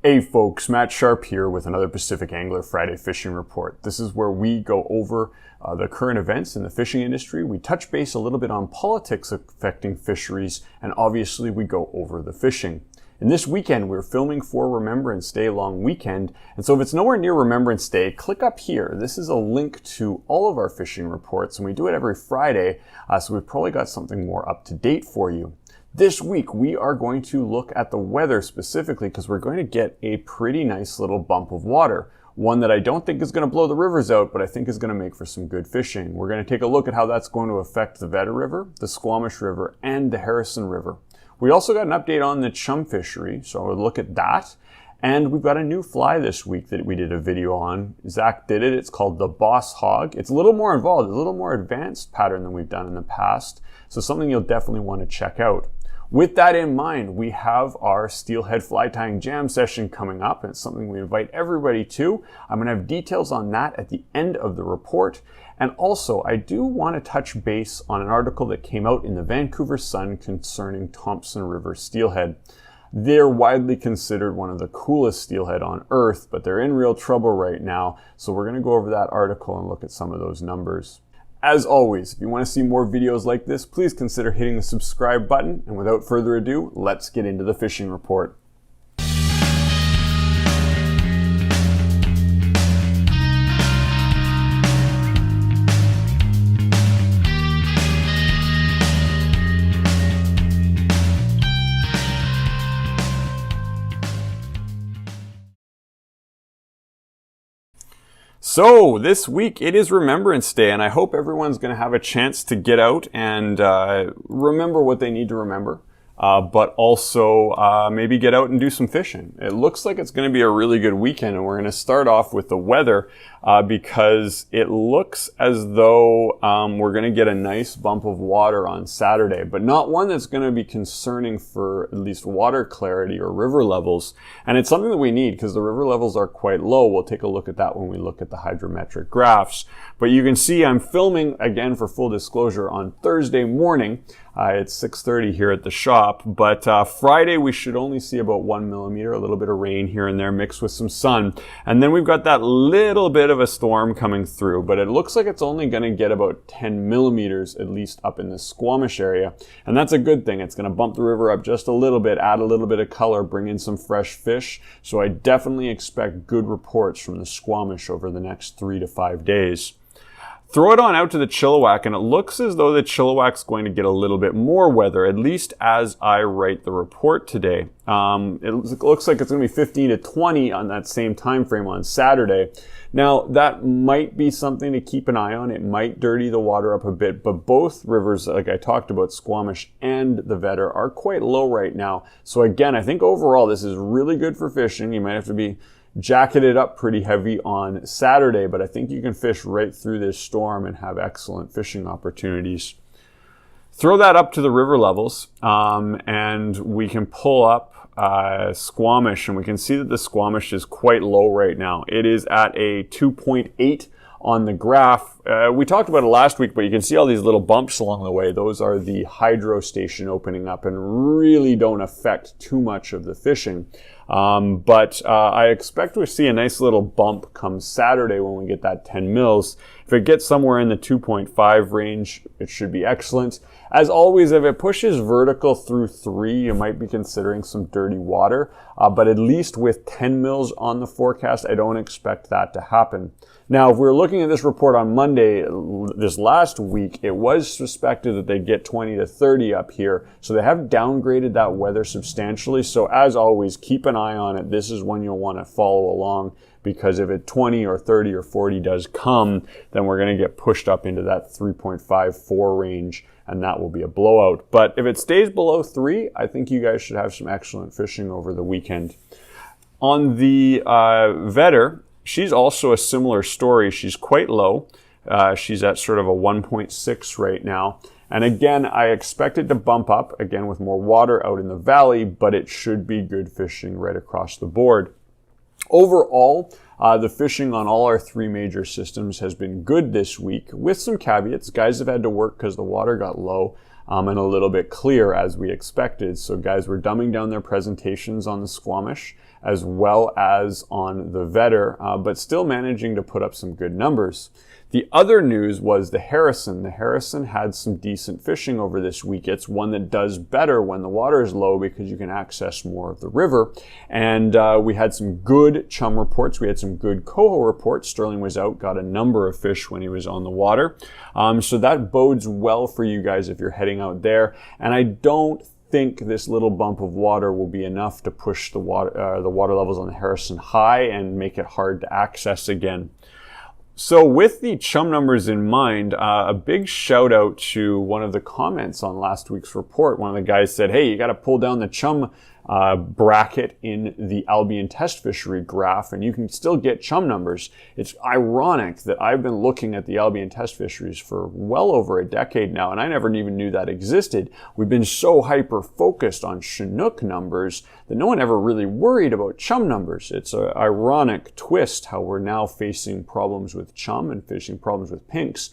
Hey folks, Matt Sharp here with another Pacific Angler Friday Fishing Report. This is where we go over the current events in the fishing industry. We touch base a little bit on politics affecting fisheries, and obviously we go over the fishing. And this weekend we're filming for Remembrance Day long weekend, and so if it's nowhere near Remembrance Day, click up here. This is a link to all of our fishing reports, and we do it every Friday, so we've probably got something more up to date for you. This week, we are going to look at the weather specifically because we're going to get a pretty nice little bump of water. One that I don't think is going to blow the rivers out, but I think is going to make for some good fishing. We're going to take a look at how that's going to affect the Vedder River, the Squamish River, and the Harrison River. We also got an update on the chum fishery, so we'll look at that. And we've got a new fly this week that we did a video on. Zach did it. It's called the Boss Hog. It's a little more involved, a little more advanced pattern than we've done in the past. So something you'll definitely want to check out. With that in mind, we have our steelhead fly tying jam session coming up, and it's something we invite everybody to. I'm going to have details on that at the end of the report. And also, I do want to touch base on an article that came out in the Vancouver Sun concerning Thompson River steelhead. They're widely considered one of the coolest steelhead on earth, but they're in real trouble right now. So we're going to go over that article and look at some of those numbers. As always, if you want to see more videos like this, please consider hitting the subscribe button. And without further ado, let's get into the fishing report. So this week it is Remembrance Day, and I hope everyone's going to have a chance to get out and remember what they need to remember, but also maybe get out and do some fishing. It looks like it's going to be a really good weekend, and we're going to start off with the weather because it looks as though we're going to get a nice bump of water on Saturday, but not one that's going to be concerning for at least water clarity or river levels. And it's something that we need because the river levels are quite low. We'll take a look at that when we look at the hydrometric graphs. But you can see I'm filming, again for full disclosure, on Thursday morning. It's 6:30 here at the shop, but Friday we should only see about 1 millimeter, a little bit of rain here and there mixed with some sun. And then we've got that little bit of a storm coming through, but it looks like it's only going to get about 10 millimeters, at least up in the Squamish area. And that's a good thing. It's going to bump the river up just a little bit, add a little bit of color, bring in some fresh fish. So I definitely expect good reports from the Squamish over the next 3 to 5 days. Throw it on out to the Chilliwack, and it looks as though the Chilliwack's going to get a little bit more weather, at least as I write the report today. It looks like it's going to be 15 to 20 on that same time frame on Saturday. Now, that might be something to keep an eye on. It might dirty the water up a bit, but both rivers, like I talked about, Squamish and the Vedder, are quite low right now. So again, I think overall this is really good for fishing. You might have to be jacketed up pretty heavy on Saturday, but I think you can fish right through this storm and have excellent fishing opportunities. Throw that up to the river levels, and we can pull up Squamish, and we can see that the Squamish is quite low right now. It is at a 2.8 on the graph. We talked about it last week, but you can see all these little bumps along the way. Those are the hydro station opening up and really don't affect too much of the fishing. But I expect to see a nice little bump come Saturday when we get that 10 mils. If it gets somewhere in the 2.5 range, it should be excellent. As always, if it pushes vertical through 3, you might be considering some dirty water. But at least with 10 mils on the forecast, I don't expect that to happen. Now, if we were looking at this report on Monday, this last week, it was suspected that they'd get 20 to 30 up here. So they have downgraded that weather substantially. So as always, keep an eye on it. This is when you'll want to follow along, because if it 20 or 30 or 40 does come, then we're going to get pushed up into that 3.54 range, and that will be a blowout. But if it stays below 3, I think you guys should have some excellent fishing over the weekend. On the Vedder, she's also a similar story. She's quite low. She's at sort of a 1.6 right now. And again, I expect it to bump up, again with more water out in the valley, but it should be good fishing right across the board. Overall, the fishing on all our 3 major systems has been good this week, with some caveats. Guys have had to work because the water got low and a little bit clear as we expected. So guys were dumbing down their presentations on the Squamish, as well as on the Vedder, but still managing to put up some good numbers. The other news was the Harrison. The Harrison had some decent fishing over this week. It's one that does better when the water is low because you can access more of the river. And we had some good chum reports. We had some good coho reports. Sterling was out, got a number of fish when he was on the water. So that bodes well for you guys if you're heading out there. And I don't think this little bump of water will be enough to push the water levels on the Harrison high and make it hard to access again. So with the chum numbers in mind, a big shout out to one of the comments on last week's report. One of the guys said, hey, you got to pull down the chum bracket in the Albion test fishery graph and you can still get chum numbers. It's ironic that I've been looking at the Albion test fisheries for well over a decade now and I never even knew that existed. We've been so hyper focused on Chinook numbers that no one ever really worried about chum numbers. It's an ironic twist how we're now facing problems with chum and facing problems with pinks.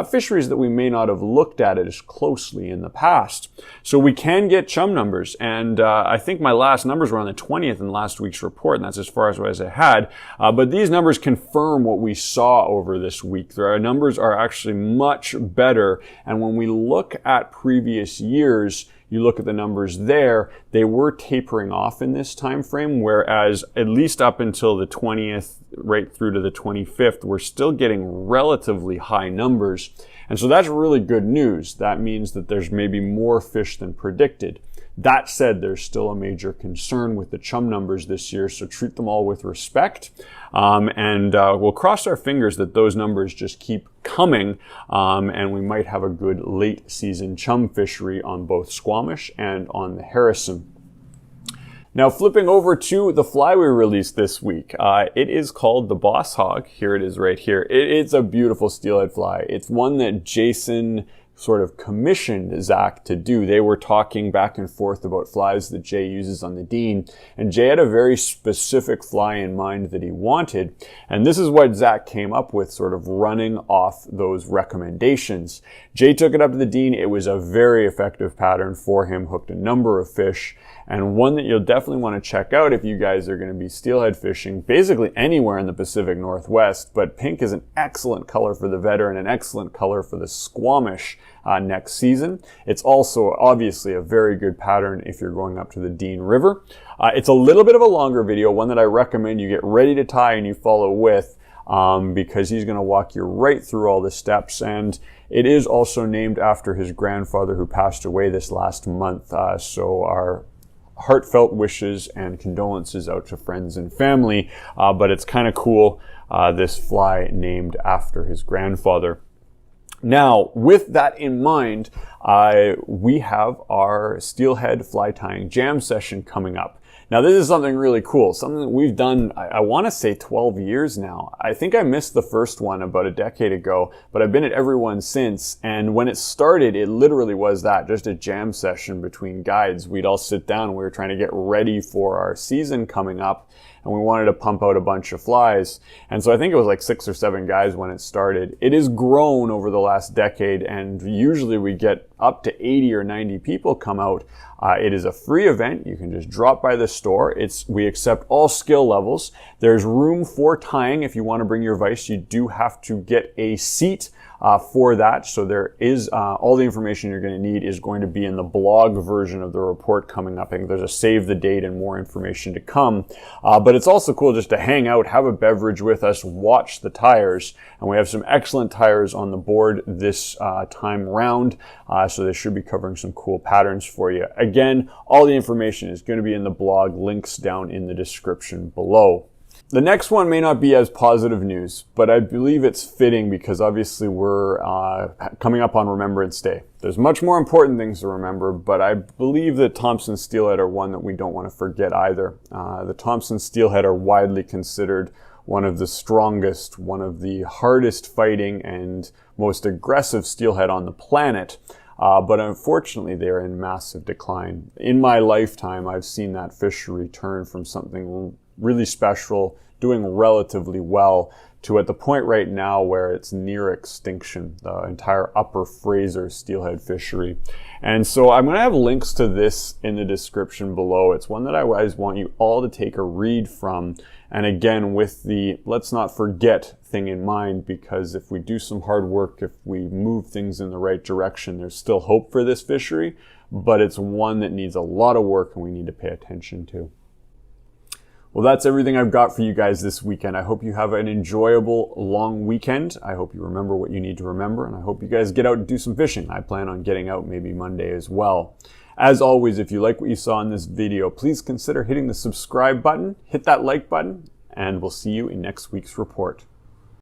Fisheries that we may not have looked at it as closely in the past. So we can get chum numbers, and I think my last numbers were on the 20th in last week's report, and that's as far as I had. But these numbers confirm what we saw over this week. Our numbers are actually much better, and when we look at previous years, you look at the numbers there, they were tapering off in this time frame, whereas at least up until the 20th, right through to the 25th, we're still getting relatively high numbers. And so that's really good news. That means that there's maybe more fish than predicted. That said, there's still a major concern with the chum numbers this year, so treat them all with respect. And we'll cross our fingers that those numbers just keep coming, and we might have a good late season chum fishery on both Squamish and on the Harrison. Now, flipping over to the fly we released this week, it is called the Boss Hog. Here it is right here. It's a beautiful steelhead fly. It's one that Jason sort of commissioned Zach to do. They were talking back and forth about flies that Jay uses on the Dean, and Jay had a very specific fly in mind that he wanted, and this is what Zach came up with, sort of running off those recommendations. Jay took it up to the Dean. It was a very effective pattern for him, hooked a number of fish, and one that you'll definitely want to check out if you guys are going to be steelhead fishing basically anywhere in the Pacific Northwest. But pink is an excellent color for the Vedder and an excellent color for the Squamish next season. It's also obviously a very good pattern if you're going up to the Dean River. It's a little bit of a longer video, one that I recommend you get ready to tie and you follow with, because he's going to walk you right through all the steps. And it is also named after his grandfather who passed away this last month. So our heartfelt wishes and condolences out to friends and family, but it's kind of cool, this fly named after his grandfather. Now, with that in mind, we have our steelhead fly tying jam session coming up. Now, this is something really cool, something that we've done, I want to say 12 years now. I think I missed the first one about a decade ago, but I've been at every one since. And when it started, it literally was that, just a jam session between guides. We'd all sit down, we were trying to get ready for our season coming up, and we wanted to pump out a bunch of flies. And so I think it was like 6 or 7 guys when it started. It has grown over the last decade, and usually we get up to 80 or 90 people come out. It is a free event. You can just drop by the store. We accept all skill levels. There's room for tying. If you want to bring your vise, you do have to get a seat for that. So there is all the information you're going to need is going to be in the blog version of the report coming up. I think there's a save the date and more information to come. But it's also cool just to hang out, have a beverage with us, watch the tires. And we have some excellent tires on the board this time round. So they should be covering some cool patterns for you. Again, all the information is going to be in the blog, links down in the description below. The next one may not be as positive news, but I believe it's fitting because obviously we're coming up on Remembrance Day. There's much more important things to remember, but I believe that Thompson steelhead are one that we don't want to forget either. The Thompson steelhead are widely considered one of the strongest, one of the hardest fighting and most aggressive steelhead on the planet. But unfortunately, they're in massive decline. In my lifetime, I've seen that fishery turn from something really special, doing relatively well, to at the point right now where it's near extinction, the entire Upper Fraser steelhead fishery. And so I'm going to have links to this in the description below. It's one that I always want you all to take a read from. And again, with the let's not forget thing in mind, because if we do some hard work, if we move things in the right direction, there's still hope for this fishery, but it's one that needs a lot of work and we need to pay attention to. Well, that's everything I've got for you guys this weekend. I hope you have an enjoyable long weekend. I hope you remember what you need to remember, and I hope you guys get out and do some fishing. I plan on getting out maybe Monday as well. As always, if you like what you saw in this video, please consider hitting the subscribe button, hit that like button, and we'll see you in next week's report.